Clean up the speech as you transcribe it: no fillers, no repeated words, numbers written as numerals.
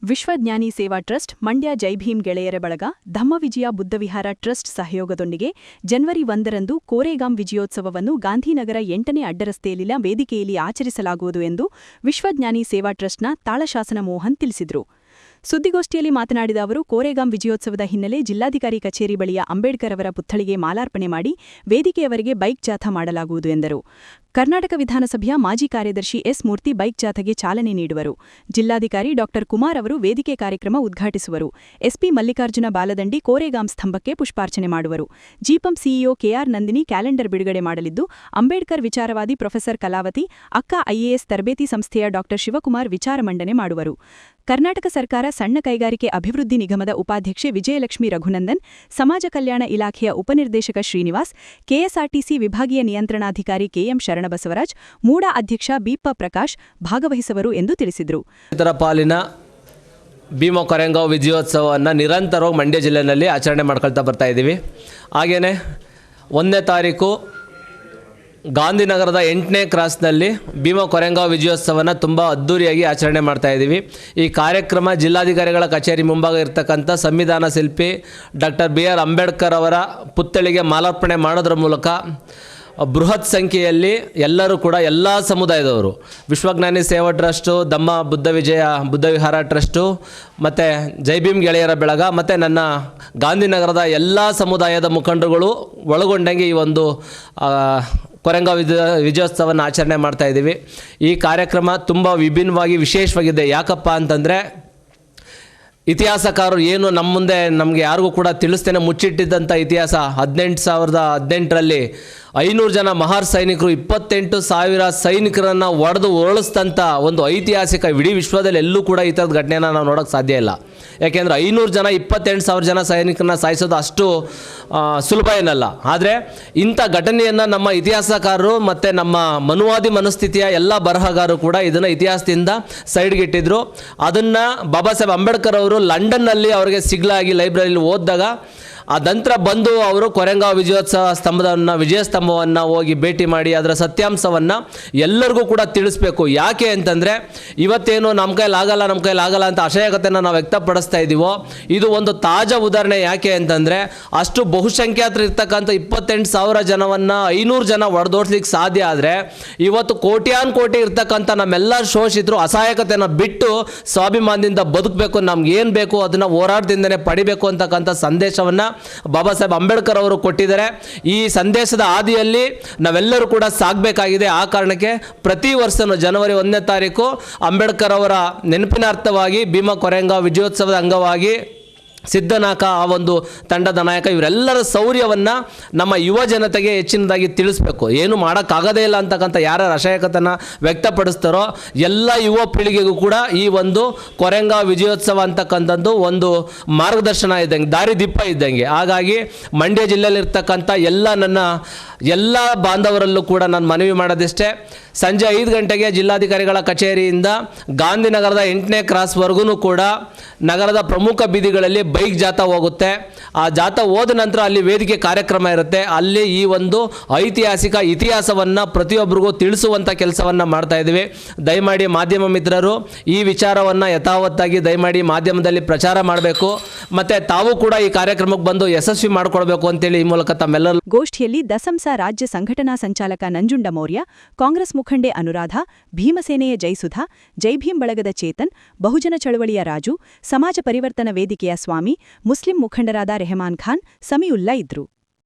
ವಿಶ್ವಜ್ಞಾನಿ ಸೇವಾ ಟ್ರಸ್ಟ್, ಮಂಡ್ಯ ಜೈ ಭೀಮ್ ಗೆಳೆಯರ ಬಳಗ, ಧಮ್ಮವಿಜಯ ಬುದ್ಧವಿಹಾರ ಟ್ರಸ್ಟ್ ಸಹಯೋಗದೊಂದಿಗೆ ಜನವರಿ 1ರಂದು ಕೋರೆಗಾಂ ವಿಜಯೋತ್ಸವವನ್ನು ಗಾಂಧಿನಗರ 8ನೇ ಅಡ್ಡರಸ್ತೆಯಲ್ಲಿನ ವೇದಿಕೆಯಲ್ಲಿ ಆಚರಿಸಲಾಗುವುದು ಎಂದು ವಿಶ್ವಜ್ಞಾನಿ ಸೇವಾ ಟ್ರಸ್ಟ್ನ ತಾಳಶಾಸನ ಮೋಹನ್ ತಿಳಿಸಿದರು. ಸುದ್ದಿಗೋಷ್ಠಿಯಲ್ಲಿ ಮಾತನಾಡಿದ ಅವರು, ಕೋರೆಗಾಂ ವಿಜಯೋತ್ಸವದ ಹಿನ್ನೆಲೆ ಜಿಲ್ಲಾಧಿಕಾರಿ ಕಚೇರಿ ಬಳಿಯ ಅಂಬೇಡ್ಕರ್ ಅವರ ಪುತ್ಥಳಿಗೆ ಮಾಲಾರ್ಪಣೆ ಮಾಡಿ ವೇದಿಕೆಯವರೆಗೆ ಬೈಕ್ ಜಾಥಾ ಮಾಡಲಾಗುವುದು ಎಂದರು. ಕರ್ನಾಟಕ ವಿಧಾನಸಭೆಯ ಮಾಜಿ ಕಾರ್ಯದರ್ಶಿ ಎಸ್. ಮೂರ್ತಿ ಬೈಕ್ ಜಾಥಾಗೆ ಚಾಲನೆ ನೀಡುವರು. ಜಿಲ್ಲಾಧಿಕಾರಿ ಡಾ. ಕುಮಾರ್ ಅವರು ವೇದಿಕೆ ಕಾರ್ಯಕ್ರಮ ಉದ್ಘಾಟಿಸುವರು. ಎಸ್ಪಿ ಮಲ್ಲಿಕಾರ್ಜುನ ಬಾಲದಂಡಿ ಕೋರೆಗಾಂ ಸ್ತಂಭಕ್ಕೆ ಪುಷ್ಪಾರ್ಚನೆ ಮಾಡುವರು. ಜಿಪಂ ಸಿಇಒ ಕೆಆರ್ ನಂದಿನಿ ಕ್ಯಾಲೆಂಡರ್ ಬಿಡುಗಡೆ ಮಾಡಲಿದ್ದು, ಅಂಬೇಡ್ಕರ್ ವಿಚಾರವಾದಿ ಪ್ರೊಫೆಸರ್ ಕಲಾವತಿ, ಅಕ್ಕ ಐಎಎಸ್ ತರಬೇತಿ ಸಂಸ್ಥೆಯ ಡಾ. ಶಿವಕುಮಾರ್ ವಿಚಾರ ಮಂಡನೆ ಮಾಡುವರು. ಕರ್ನಾಟಕ ಸರ್ಕಾರ ಸಣ್ಣ ಕೈಗಾರಿಕೆ ಅಭಿವೃದ್ಧಿ ನಿಗಮದ ಉಪಾಧ್ಯಕ್ಷೆ ವಿಜಯಲಕ್ಷ್ಮಿ ರಘುನಂದನ್, ಸಮಾಜ ಕಲ್ಯಾಣ ಇಲಾಖೆಯ ಉಪನಿರ್ದೇಶಕ ಶ್ರೀನಿವಾಸ್, ಕೆಎಸ್ಆರ್ಟಿಸಿ ವಿಭಾಗೀಯ ನಿಯಂತ್ರಣಾಧಿಕಾರಿ ಕೆಎಂ ಶರಣಬಸವರಾಜ್, ಮೂಡಾ ಅಧ್ಯಕ್ಷ ಬಿಪ್ಪ ಪ್ರಕಾಶ್ ಭಾಗವಹಿಸುವರು ಎಂದು ತಿಳಿಸಿದರು. ಇತರ ಪಾಲಿನ ಭೀಮ ಕೊರೆಗಾಂವ್ ವಿಜಯೋತ್ಸವವನ್ನು ನಿರಂತರವಾಗಿ ಮಂಡ್ಯ ಜಿಲ್ಲೆಯಲ್ಲಿ ಆಚರಣೆ ಮಾಡ್ಕೊಳ್ತಾ ಬರ್ತಾ ಇದ್ದೀವಿ. ಹಾಗೆಯೇ 1ನೇ ತಾರೀಕು ಗಾಂಧಿನಗರದ 8ನೇ ಕ್ರಾಸ್ನಲ್ಲಿ ಭೀಮ ಕೊರೆಗಾಂವ್ ವಿಜಯೋತ್ಸವನ ತುಂಬ ಅದ್ಧೂರಿಯಾಗಿ ಆಚರಣೆ ಮಾಡ್ತಾ ಇದ್ದೀವಿ. ಈ ಕಾರ್ಯಕ್ರಮ ಜಿಲ್ಲಾಧಿಕಾರಿಗಳ ಕಚೇರಿ ಮುಂಭಾಗ ಇರತಕ್ಕಂಥ ಸಂವಿಧಾನ ಶಿಲ್ಪಿ ಡಾಕ್ಟರ್ BR ಅಂಬೇಡ್ಕರ್ ಅವರ ಪುತ್ಥಳಿಗೆ ಮಾಲಾರ್ಪಣೆ ಮಾಡೋದ್ರ ಮೂಲಕ ಬೃಹತ್ ಸಂಖ್ಯೆಯಲ್ಲಿ ಎಲ್ಲರೂ ಕೂಡ ಎಲ್ಲ ಸಮುದಾಯದವರು, ವಿಶ್ವಜ್ಞಾನಿ ಸೇವಾ ಟ್ರಸ್ಟು, ಧಮ್ಮ ಬುದ್ಧವಿಹಾರ ಟ್ರಸ್ಟು ಮತ್ತು ಜೈ ಭೀಮ್ ಗೆಳೆಯರ ಬಳಗ ಮತ್ತು ನನ್ನ ಗಾಂಧಿನಗರದ ಎಲ್ಲ ಸಮುದಾಯದ ಮುಖಂಡರುಗಳು ಒಳಗೊಂಡಂಗೆ ಈ ಒಂದು ಕೊರೆಗಾಂವ್ ವಿಜಯೋತ್ಸವವನ್ನು ಆಚರಣೆ ಮಾಡ್ತಾ ಇದ್ದೀವಿ. ಈ ಕಾರ್ಯಕ್ರಮ ತುಂಬ ವಿಭಿನ್ನವಾಗಿ ವಿಶೇಷವಾಗಿದೆ. ಯಾಕಪ್ಪ ಅಂತಂದರೆ, ಇತಿಹಾಸಕಾರರು ಏನು ನಮ್ಮ ಮುಂದೆ ನಮಗೆ ಯಾರಿಗೂ ಕೂಡ ತಿಳಿಸ್ತೇನೆ ಮುಚ್ಚಿಟ್ಟಿದ್ದಂಥ ಇತಿಹಾಸ 1818ರಲ್ಲಿ 500 ಜನ ಮಹಾರ್ ಸೈನಿಕರು 28,000 ಸೈನಿಕರನ್ನು ಒಡೆದು ಉರುಳಿಸಿದಂಥ ಒಂದು ಐತಿಹಾಸಿಕ, ಇಡೀ ವಿಶ್ವದಲ್ಲಿ ಎಲ್ಲೂ ಕೂಡ ಈ ಥರದ ಘಟನೆಯನ್ನು ನಾವು ನೋಡೋಕ್ಕೆ ಸಾಧ್ಯ ಇಲ್ಲ. ಯಾಕೆಂದರೆ 500 ಜನ 28,000 ಜನ ಸೈನಿಕರನ್ನ ಸಾಯಿಸೋದು ಅಷ್ಟು ಸುಲಭ ಏನಲ್ಲ. ಆದರೆ ಇಂಥ ಘಟನೆಯನ್ನು ನಮ್ಮ ಇತಿಹಾಸಕಾರರು ಮತ್ತು ನಮ್ಮ ಮನುವಾದಿ ಮನಸ್ಥಿತಿಯ ಎಲ್ಲ ಬರಹಗಾರರು ಕೂಡ ಇದನ್ನು ಇತಿಹಾಸದಿಂದ ಸೈಡ್ಗಿಟ್ಟಿದ್ರು. ಅದನ್ನು ಬಾಬಾ ಸಾಹೇಬ್ ಅಂಬೇಡ್ಕರ್ ಅವರು ಲಂಡನ್ನಲ್ಲಿ ಅವರಿಗೆ ಸಿಗ್ಲಾಗಿ ಲೈಬ್ರರಿಲಿ ಓದಿದಾಗ ಆ ನಂತರ ಬಂದು ಅವರು ಕೊರೆಗಾಂವ್ ವಿಜಯ ಸ್ತಂಭವನ್ನು ಹೋಗಿ ಭೇಟಿ ಮಾಡಿ ಅದರ ಸತ್ಯಾಂಶವನ್ನು ಎಲ್ಲರಿಗೂ ಕೂಡ ತಿಳಿಸ್ಬೇಕು. ಯಾಕೆ ಅಂತಂದರೆ, ಇವತ್ತೇನು ನಮ್ಮ ಕೈಲಾಗಲ್ಲ ಅಂತ ಅಸಹ್ಯಕತೆಯನ್ನು ನಾವು ವ್ಯಕ್ತಪಡಿಸ್ತಾ ಇದ್ದೀವೋ, ಇದು ಒಂದು ತಾಜಾ ಉದಾಹರಣೆ. ಯಾಕೆ ಅಂತಂದರೆ, ಅಷ್ಟು ಬಹುಸಂಖ್ಯಾತರು ಇರ್ತಕ್ಕಂಥ 28,000 ಜನವನ್ನು 500 ಜನ ಹೊಡೆದೋಡ್ಸ್ಲಿಕ್ಕೆ ಸಾಧ್ಯ ಆದರೆ, ಇವತ್ತು ಕೋಟಿ ಇರ್ತಕ್ಕಂಥ ನಮ್ಮೆಲ್ಲ ಶೋಷಿತರು ಅಸಹಾಯಕತೆಯನ್ನು ಬಿಟ್ಟು ಸ್ವಾಭಿಮಾನದಿಂದ ಬದುಕಬೇಕು, ನಮ್ಗೆ ಏನು ಬೇಕು ಅದನ್ನು ಹೋರಾಟದಿಂದನೇ ಪಡಿಬೇಕು ಅಂತಕ್ಕಂಥ ಸಂದೇಶವನ್ನು ಬಾಬಾ ಸಾಹೇಬ್ ಅಂಬೇಡ್ಕರ್ ಅವರು ಕೊಟ್ಟಿದ್ದಾರೆ. ಈ ಸಂದೇಶದ ಹಾದಿಯಲ್ಲಿ ನಾವೆಲ್ಲರೂ ಕೂಡ ಸಾಗಬೇಕಾಗಿದೆ. ಆ ಕಾರಣಕ್ಕೆ ಪ್ರತಿ ವರ್ಷನೂ ಜನವರಿ 1ನೇ ತಾರೀಕು ಅಂಬೇಡ್ಕರ್ ಅವರ ನೆನಪಿನಾರ್ಥವಾಗಿ ಭೀಮ ಕೊರೆಗಾಂವ್ ವಿಜಯೋತ್ಸವದ ಅಂಗವಾಗಿ ಸಿದ್ದನಾಕ, ಆ ಒಂದು ತಂಡದ ನಾಯಕ, ಇವರೆಲ್ಲರ ಶೌರ್ಯವನ್ನು ನಮ್ಮ ಯುವ ಜನತೆಗೆ ಹೆಚ್ಚಿನದಾಗಿ ತಿಳಿಸ್ಬೇಕು. ಏನು ಮಾಡೋಕ್ಕಾಗದೇ ಇಲ್ಲ ಅಂತಕ್ಕಂಥ ಯಾರ್ಯಾರು ಅಸಹಾಯಕತೆಯನ್ನು ವ್ಯಕ್ತಪಡಿಸ್ತಾರೋ ಎಲ್ಲ ಯುವ ಪೀಳಿಗೆಗೂ ಕೂಡ ಈ ಒಂದು ಕೊರೆಗಾಂವ್ ವಿಜಯೋತ್ಸವ ಅಂತಕ್ಕಂಥದ್ದು ಒಂದು ಮಾರ್ಗದರ್ಶನ ಇದ್ದಂಗೆ, ದಾರಿದೀಪ ಇದ್ದಂಗೆ. ಹಾಗಾಗಿ ಮಂಡ್ಯ ಜಿಲ್ಲೆಯಲ್ಲಿರ್ತಕ್ಕಂಥ ಎಲ್ಲ ಬಾಂಧವರಲ್ಲೂ ಕೂಡ ನಾನು ಮನವಿ ಮಾಡೋದಿಷ್ಟೇ, ಸಂಜೆ 5 ಗಂಟೆಗೆ ಜಿಲ್ಲಾಧಿಕಾರಿಗಳ ಕಚೇರಿಯಿಂದ ಗಾಂಧಿನಗರದ 8ನೇ ಕ್ರಾಸ್ವರೆಗೂ ಕೂಡ ನಗರದ ಪ್ರಮುಖ ಬೀದಿಗಳಲ್ಲಿ ಬೈಕ್ ಜಾಥಾ ಹೋಗುತ್ತೆ. ಆ ಜಾಥಾ ಹೋದ ನಂತರ ಅಲ್ಲಿ ವೇದಿಕೆ ಕಾರ್ಯಕ್ರಮ ಇರುತ್ತೆ. ಅಲ್ಲಿ ಈ ಒಂದು ಐತಿಹಾಸಿಕ ಇತಿಹಾಸವನ್ನು ಪ್ರತಿಯೊಬ್ಬರಿಗೂ ತಿಳಿಸುವಂಥ ಕೆಲಸವನ್ನು ಮಾಡ್ತಾ ಇದ್ದೀವಿ. ದಯಮಾಡಿ ಮಾಧ್ಯಮ ಮಿತ್ರರು ಈ ವಿಚಾರವನ್ನು ಯಥಾವತ್ತಾಗಿ ದಯಮಾಡಿ ಮಾಧ್ಯಮದಲ್ಲಿ ಪ್ರಚಾರ ಮಾಡಬೇಕು. ಮತ್ತು ತಾವು ಕೂಡ ಈ ಕಾರ್ಯಕ್ರಮಕ್ಕೆ ಬಂದು ಯಶಸ್ವಿ ಮಾಡಿಕೊಡ್ಬೇಕು ಅಂತೇಳಿ ಈ ಮೂಲಕ ತಮ್ಮೆಲ್ಲರೂ. ಗೋಷ್ಠಿಯಲ್ಲಿ ದಸಂಸ ರಾಜ್ಯ ಸಂಘಟನಾ ಸಂಚಾಲಕ ನಂಜುಂಡ ಮೌರ್ಯ, ಕಾಂಗ್ರೆಸ್ ಮುಖಂಡೆ ಅನುರಾಧ, ಭೀಮಸೇನೆಯ ಜೈಸುಧಾ, ಜೈ ಭೀಮ್ ಬಳಗದ ಚೇತನ್, ಬಹುಜನ ಚಳವಳಿಯ ರಾಜು, ಸಮಾಜ ಪರಿವರ್ತನಾ ವೇದಿಕೆಯ ಸ್ವಾಮಿ, ಮುಸ್ಲಿಂ ಮುಖಂಡರಾದ ರೆಹಮಾನ್ ಖಾನ್, ಸಮೀವುಲ್ಲಾ ಇದ್ರು.